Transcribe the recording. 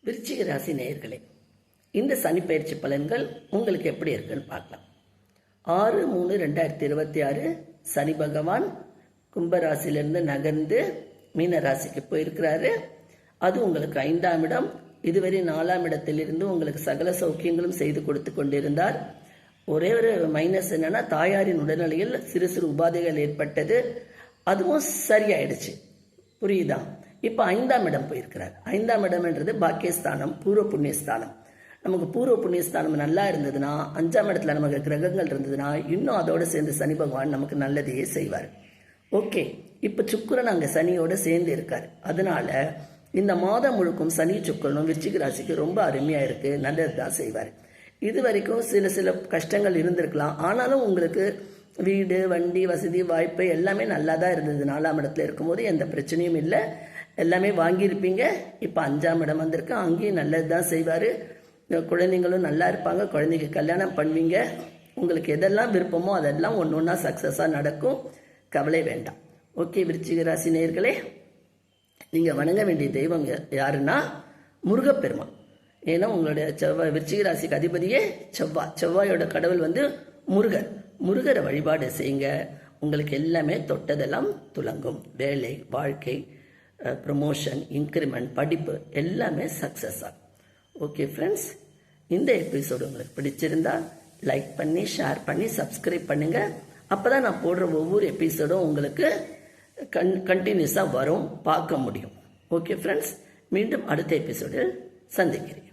விருச்சிக ராசி நேயர்களே, இந்த சனி பயிற்சி பலன்கள் உங்களுக்கு எப்படி இருக்குன்னு பார்க்கலாம். 6/3/2026 சனி பகவான் கும்பராசிலிருந்து நகர்ந்து மீன ராசிக்கு போயிருக்கிறாரு. அது உங்களுக்கு 5ஆம் இடம். இதுவரை 4ஆம் இடத்திலிருந்து உங்களுக்கு சகல சௌக்கியங்களும் செய்து கொடுத்து கொண்டிருந்தார். ஒரே ஒரு மைனஸ் என்னன்னா, தாயாரின் உடல்நிலையில் சிறு சிறு உபாதைகள் ஏற்பட்டது. அதுவும் சரியாயிடுச்சு. புரியுதா? இப்போ 5ஆம் இடம் போயிருக்கிறார். 5ஆம் இடம்ன்றது பாக்கியஸ்தானம், பூர்வ புண்ணியஸ்தானம். நமக்கு பூர்வ புண்ணியஸ்தானம் நல்லா இருந்ததுன்னா, 5ஆம் இடத்துல நமக்கு கிரகங்கள் இருந்ததுன்னா, இன்னும் அதோடு சேர்ந்து சனி பகவான் நமக்கு நல்லதையே செய்வார். ஓகே, இப்போ சுக்கிரன் அங்கே சனியோடு சேர்ந்து இருக்கார். அதனால இந்த மாதம் முழுக்கும் சனி சுக்கிரனும் விருச்சிக ராசிக்கு ரொம்ப அருமையாக இருக்கு, நல்லது தான் செய்வார். இது வரைக்கும் சில கஷ்டங்கள் இருந்திருக்கலாம். ஆனாலும் உங்களுக்கு வீடு, வண்டி, வசதி, வாய்ப்பு எல்லாமே நல்லா தான் இருந்தது. 4ஆம் இடத்துல இருக்கும்போது எந்த பிரச்சனையும் இல்லை, எல்லாமே வாங்கியிருப்பீங்க. இப்போ 5ஆம் இடம் வந்திருக்கு, அங்கேயும் நல்லது தான் செய்வார். குழந்தைங்களும் நல்லா இருப்பாங்க, குழந்தைங்க கல்யாணம் பண்ணுவீங்க. உங்களுக்கு எதெல்லாம் விருப்பமோ அதெல்லாம் ஒன்று ஒன்றா சக்ஸஸாக நடக்கும், கவலை வேண்டாம். ஓகே, விருச்சிக ராசி நேயர்களே, நீங்கள் வணங்க வேண்டிய தெய்வம் யாருன்னா முருகப்பெருமான். ஏன்னா உங்களுடைய செவ்வாய், விருச்சிக ராசிக்கு அதிபதியே செவ்வாயோட கடவுள் முருகர். முருகரை வழிபாடு செய்யுங்க, உங்களுக்கு எல்லாமே தொட்டதெல்லாம் துலங்கும். வேலை, வாழ்க்கை, ப்ரமோஷன், இன்க்ரிமெண்ட், படிப்பு எல்லாமே சக்ஸஸ் ஆகும். ஓகே ஃப்ரெண்ட்ஸ், இந்த எபிசோடு உங்களுக்கு பிடிச்சிருந்தா லைக் பண்ணி, ஷேர் பண்ணி, சப்ஸ்கிரைப் பண்ணுங்க. அப்போதான் நான் போடுற ஒவ்வொரு எபிசோடும் உங்களுக்கு கண்டினியூஸாக வரும், பார்க்க முடியும். ஓகே ஃப்ரெண்ட்ஸ், மீண்டும் அடுத்த எபிசோடில் சந்திக்கிறேன்.